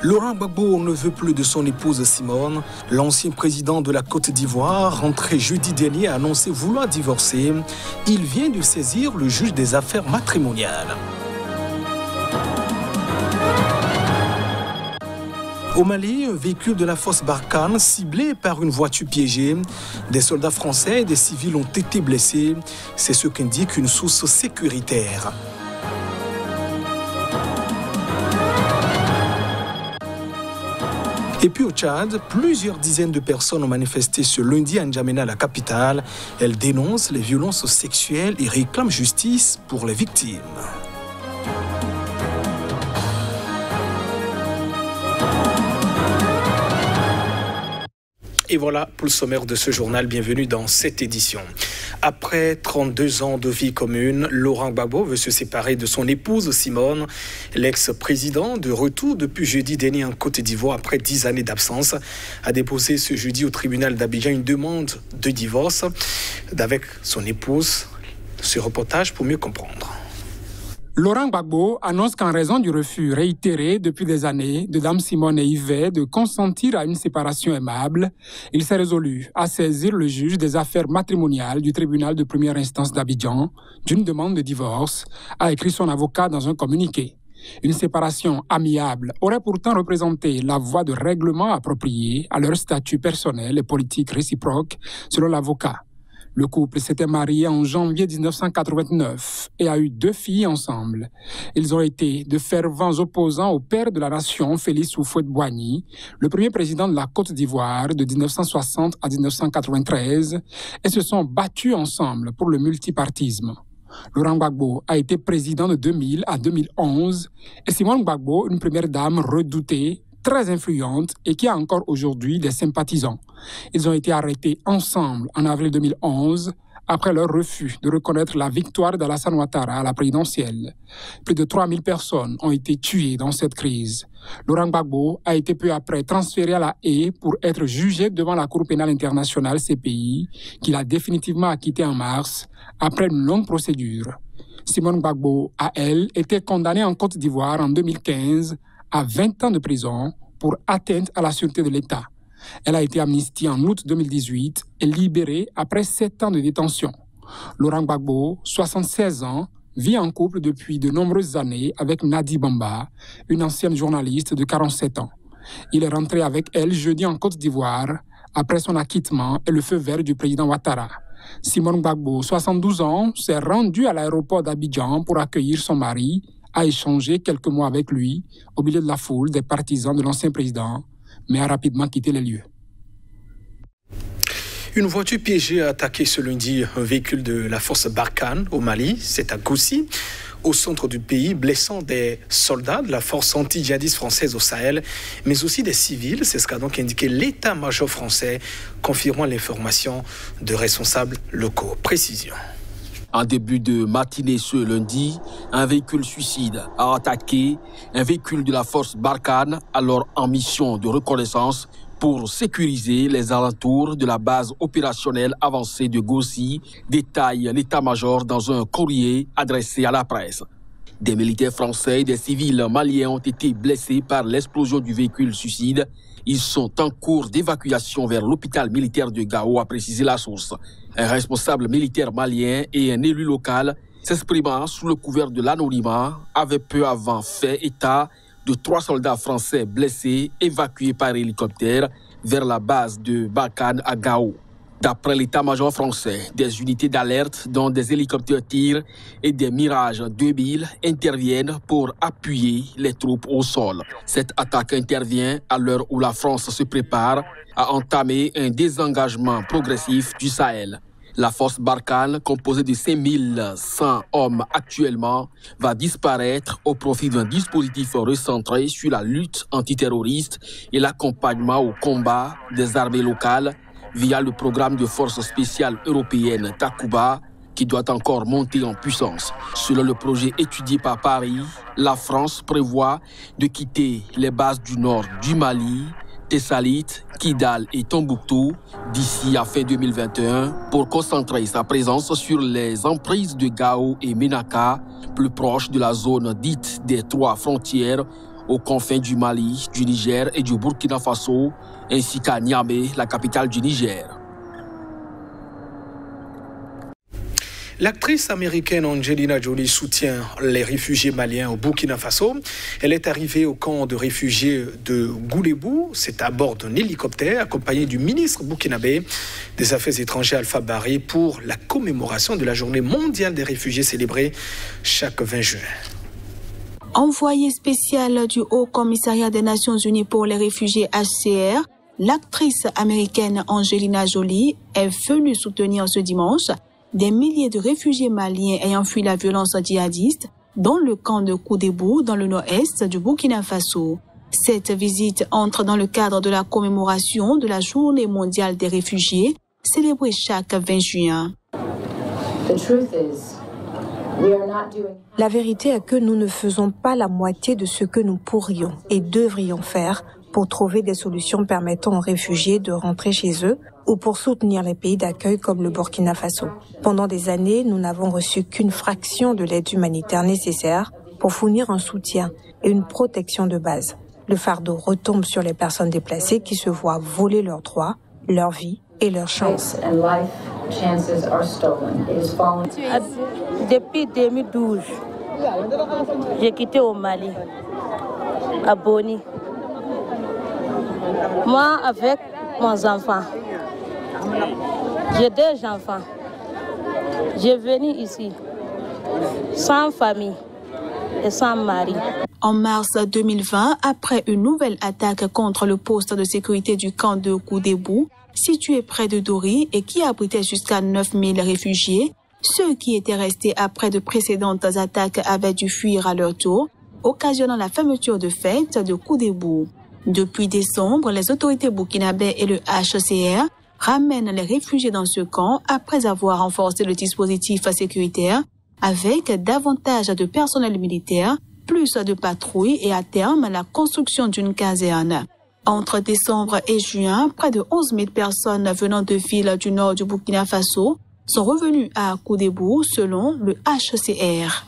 Laurent Gbagbo ne veut plus de son épouse Simone. L'ancien président de la Côte d'Ivoire, rentré jeudi dernier, a annoncé vouloir divorcer. Il vient de saisir le juge des affaires matrimoniales. Au Mali, un véhicule de la force Barkhane ciblé par une voiture piégée. Des soldats français et des civils ont été blessés. C'est ce qu'indique une source sécuritaire. Et puis au Tchad, plusieurs dizaines de personnes ont manifesté ce lundi à N'Djamena, la capitale. Elles dénoncent les violences sexuelles et réclament justice pour les victimes. Et voilà pour le sommaire de ce journal. Bienvenue dans cette édition. Après 32 ans de vie commune, Laurent Gbagbo veut se séparer de son épouse Simone. L'ex-président, de retour depuis jeudi dernier en Côte d'Ivoire après 10 années d'absence, a déposé ce jeudi au tribunal d'Abidjan une demande de divorce avec son épouse. Ce reportage pour mieux comprendre. Laurent Gbagbo annonce qu'en raison du refus réitéré depuis des années de Dame Simone et Yves de consentir à une séparation aimable, il s'est résolu à saisir le juge des affaires matrimoniales du tribunal de première instance d'Abidjan d'une demande de divorce, a écrit son avocat dans un communiqué. Une séparation amiable aurait pourtant représenté la voie de règlement approprié à leur statut personnel et politique réciproque, selon l'avocat. Le couple s'était marié en janvier 1989 et a eu 2 filles ensemble. Ils ont été de fervents opposants au père de la nation, Félix Houphouët-Boigny, le premier président de la Côte d'Ivoire de 1960 à 1993, et se sont battus ensemble pour le multipartisme. Laurent Gbagbo a été président de 2000 à 2011 et Simone Gbagbo, une première dame redoutée, très influente et qui a encore aujourd'hui des sympathisants. Ils ont été arrêtés ensemble en avril 2011 après leur refus de reconnaître la victoire d'Alassane Ouattara à la présidentielle. Plus de 3000 personnes ont été tuées dans cette crise. Laurent Gbagbo a été peu après transféré à La Haye pour être jugé devant la Cour pénale internationale CPI, qu'il a définitivement acquitté en mars après une longue procédure. Simone Gbagbo a, elle, été condamnée en Côte d'Ivoire en 2015 à 20 ans de prison pour atteinte à la sûreté de l'État. Elle a été amnistiée en août 2018 et libérée après 7 ans de détention. Laurent Gbagbo, 76 ans, vit en couple depuis de nombreuses années avec Nadi Bamba, une ancienne journaliste de 47 ans. Il est rentré avec elle jeudi en Côte d'Ivoire après son acquittement et le feu vert du président Ouattara. Simone Gbagbo, 72 ans, s'est rendue à l'aéroport d'Abidjan pour accueillir son mari, a échangé quelques mois avec lui au milieu de la foule des partisans de l'ancien président, mais a rapidement quitté les lieux. Une voiture piégée a attaqué ce lundi un véhicule de la force Barkhane au Mali, c'est à Goussi, au centre du pays, blessant des soldats de la force anti-djihadiste française au Sahel, mais aussi des civils. C'est ce qu'a donc indiqué l'état-major français, confirmant l'information de responsables locaux. Précision. En début de matinée ce lundi, un véhicule suicide a attaqué un véhicule de la force Barkhane, alors en mission de reconnaissance pour sécuriser les alentours de la base opérationnelle avancée de Goussi, détaille l'état-major dans un courrier adressé à la presse. Des militaires français et des civils maliens ont été blessés par l'explosion du véhicule suicide. Ils sont en cours d'évacuation vers l'hôpital militaire de Gao, a précisé la source. Un responsable militaire malien et un élu local, s'exprimant sous le couvert de l'anonymat, avaient peu avant fait état de 3 soldats français blessés évacués par hélicoptère vers la base de Barkhane à Gao. D'après l'état-major français, des unités d'alerte dont des hélicoptères tirent et des Mirage 2000 interviennent pour appuyer les troupes au sol. Cette attaque intervient à l'heure où la France se prépare à entamer un désengagement progressif du Sahel. La force Barkhane, composée de 5100 hommes actuellement, va disparaître au profit d'un dispositif recentré sur la lutte antiterroriste et l'accompagnement au combat des armées locales via le programme de forces spéciales européennes Takuba, qui doit encore monter en puissance. Selon le projet étudié par Paris, la France prévoit de quitter les bases du nord du Mali, Tessalit, Kidal et Tombouctou d'ici à fin 2021 pour concentrer sa présence sur les emprises de Gao et Ménaka, plus proches de la zone dite des 3 frontières aux confins du Mali, du Niger et du Burkina Faso, ainsi qu'à Niamey, la capitale du Niger. L'actrice américaine Angelina Jolie soutient les réfugiés maliens au Burkina Faso. Elle est arrivée au camp de réfugiés de Goulébougou. C'est à bord d'un hélicoptère accompagnée du ministre burkinabé des Affaires étrangères Alpha Barry pour la commémoration de la journée mondiale des réfugiés célébrée chaque 20 juin. Envoyée spéciale du Haut Commissariat des Nations Unies pour les réfugiés HCR, l'actrice américaine Angelina Jolie est venue soutenir ce dimanche des milliers de réfugiés maliens ayant fui la violence djihadiste dans le camp de Goulébougou dans le nord-est du Burkina Faso. Cette visite entre dans le cadre de la commémoration de la Journée mondiale des réfugiés célébrée chaque 20 juin. La vérité est que nous ne faisons pas la moitié de ce que nous pourrions et devrions faire pour trouver des solutions permettant aux réfugiés de rentrer chez eux ou pour soutenir les pays d'accueil comme le Burkina Faso. Pendant des années, nous n'avons reçu qu'une fraction de l'aide humanitaire nécessaire pour fournir un soutien et une protection de base. Le fardeau retombe sur les personnes déplacées qui se voient voler leurs droits, leur vie et leurs chances. Depuis 2012, j'ai quitté au Mali, à Boni. Moi, avec mes enfants, j'ai 2 enfants. Je venu ici, sans famille et sans mari. En mars 2020, après une nouvelle attaque contre le poste de sécurité du camp de Goulébougou, situé près de Dori et qui abritait jusqu'à 9000 réfugiés, ceux qui étaient restés après de précédentes attaques avaient dû fuir à leur tour, occasionnant la fermeture de fait de Goulébougou. Depuis décembre, les autorités burkinabées et le HCR ramènent les réfugiés dans ce camp après avoir renforcé le dispositif sécuritaire avec davantage de personnel militaire, plus de patrouilles et à terme la construction d'une caserne. Entre décembre et juin, près de 11 000 personnes venant de villes du nord du Burkina Faso sont revenues à Goulébougou selon le HCR.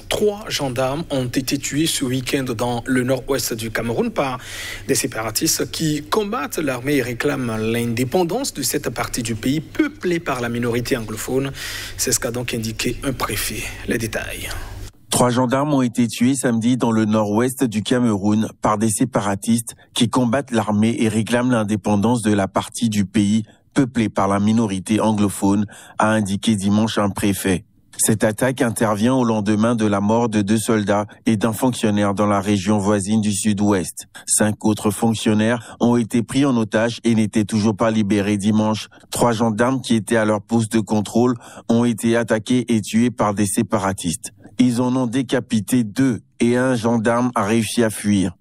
3 gendarmes ont été tués ce week-end dans le nord-ouest du Cameroun par des séparatistes qui combattent l'armée et réclament l'indépendance de cette partie du pays peuplée par la minorité anglophone. C'est ce qu'a donc indiqué un préfet. Les détails. 3 gendarmes ont été tués samedi dans le nord-ouest du Cameroun par des séparatistes qui combattent l'armée et réclament l'indépendance de la partie du pays peuplée par la minorité anglophone, a indiqué dimanche un préfet. Cette attaque intervient au lendemain de la mort de 2 soldats et d'un fonctionnaire dans la région voisine du sud-ouest. 5 autres fonctionnaires ont été pris en otage et n'étaient toujours pas libérés dimanche. 3 gendarmes qui étaient à leur poste de contrôle ont été attaqués et tués par des séparatistes. Ils en ont décapité 2 et un gendarme a réussi à fuir,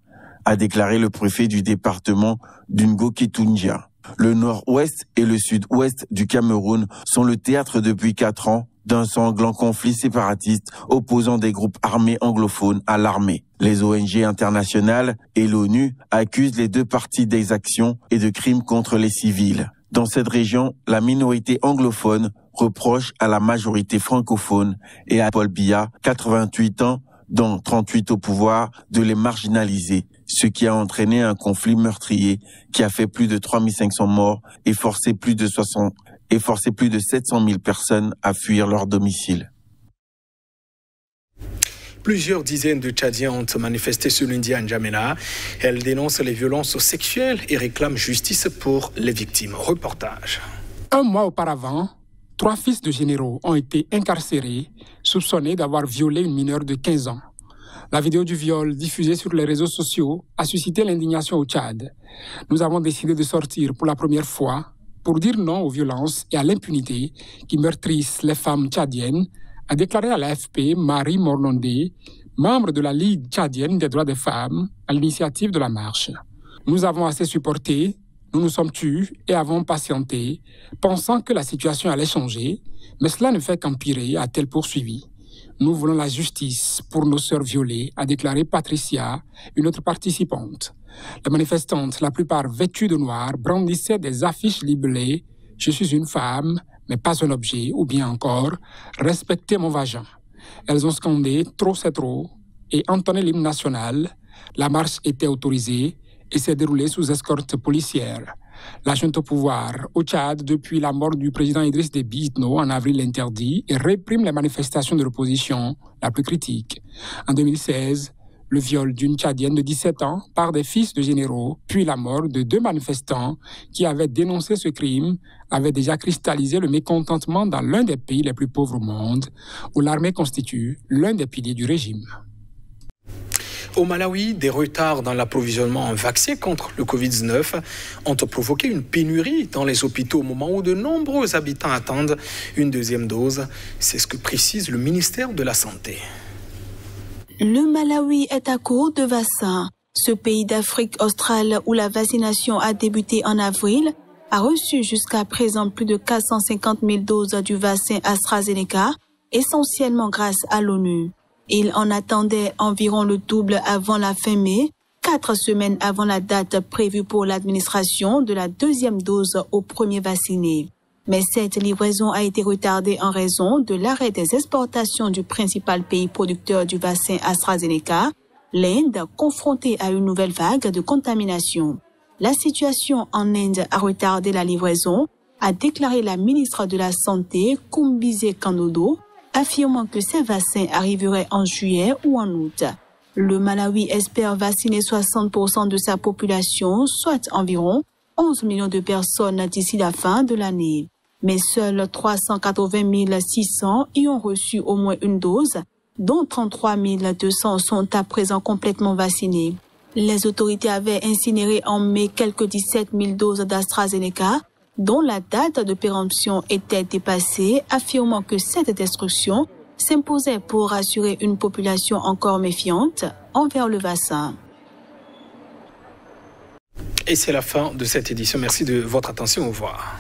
a déclaré le préfet du département d'Ungo-Kitundia. Le nord-ouest et le sud-ouest du Cameroun sont le théâtre depuis 4 ans d'un sanglant conflit séparatiste opposant des groupes armés anglophones à l'armée. Les ONG internationales et l'ONU accusent les 2 parties d'exactions et de crimes contre les civils. Dans cette région, la minorité anglophone reproche à la majorité francophone et à Paul Biya, 88 ans, dont 38 au pouvoir, de les marginaliser, ce qui a entraîné un conflit meurtrier qui a fait plus de 3500 morts et forcé plus de 700 000 personnes à fuir leur domicile. Plusieurs dizaines de Tchadiens ont manifesté ce lundi à N'Djamena. Elles dénoncent les violences sexuelles et réclament justice pour les victimes. Reportage. Un mois auparavant, 3 fils de généraux ont été incarcérés, soupçonnés d'avoir violé une mineure de 15 ans. La vidéo du viol diffusée sur les réseaux sociaux a suscité l'indignation au Tchad. Nous avons décidé de sortir pour la première fois pour dire non aux violences et à l'impunité qui meurtrissent les femmes tchadiennes, a déclaré à l'AFP Marie Morlondé, membre de la Ligue tchadienne des droits des femmes, à l'initiative de la marche. Nous avons assez supporté, nous nous sommes tus et avons patienté, pensant que la situation allait changer, mais cela ne fait qu'empirer, a-t-elle poursuivi. Nous voulons la justice pour nos sœurs violées, a déclaré Patricia, une autre participante. Les manifestantes, la plupart vêtues de noir, brandissaient des affiches libellées « Je suis une femme, mais pas un objet » ou bien encore « Respectez mon vagin ». Elles ont scandé « Trop c'est trop ». et entonné l'hymne national. La marche était autorisée et s'est déroulée sous escorte policière. La junte au pouvoir au Tchad, depuis la mort du président Idriss Déby Itno en avril, interdit et réprime les manifestations de l'opposition la plus critique. En 2016, le viol d'une Tchadienne de 17 ans par des fils de généraux, puis la mort de 2 manifestants qui avaient dénoncé ce crime, avaient déjà cristallisé le mécontentement dans l'un des pays les plus pauvres au monde, où l'armée constitue l'un des piliers du régime. Au Malawi, des retards dans l'approvisionnement en vaccins contre le Covid-19 ont provoqué une pénurie dans les hôpitaux au moment où de nombreux habitants attendent une deuxième dose. C'est ce que précise le ministère de la Santé. Le Malawi est à court de vaccins. Ce pays d'Afrique australe où la vaccination a débuté en avril a reçu jusqu'à présent plus de 450 000 doses du vaccin AstraZeneca, essentiellement grâce à l'ONU. Il en attendait environ le double avant la fin mai, 4 semaines avant la date prévue pour l'administration de la deuxième dose aux premiers vaccinés. Mais cette livraison a été retardée en raison de l'arrêt des exportations du principal pays producteur du vaccin AstraZeneca, l'Inde, confrontée à une nouvelle vague de contamination. La situation en Inde a retardé la livraison, a déclaré la ministre de la Santé, Kumbise Kandodo, affirmant que ces vaccins arriveraient en juillet ou en août. Le Malawi espère vacciner 60% de sa population, soit environ 11 millions de personnes d'ici la fin de l'année. Mais seuls 380 600 y ont reçu au moins une dose, dont 33 200 sont à présent complètement vaccinés. Les autorités avaient incinéré en mai quelques 17 000 doses d'AstraZeneca, dont la date de péremption était dépassée, affirmant que cette destruction s'imposait pour rassurer une population encore méfiante envers le vaccin. Et c'est la fin de cette édition. Merci de votre attention. Au revoir.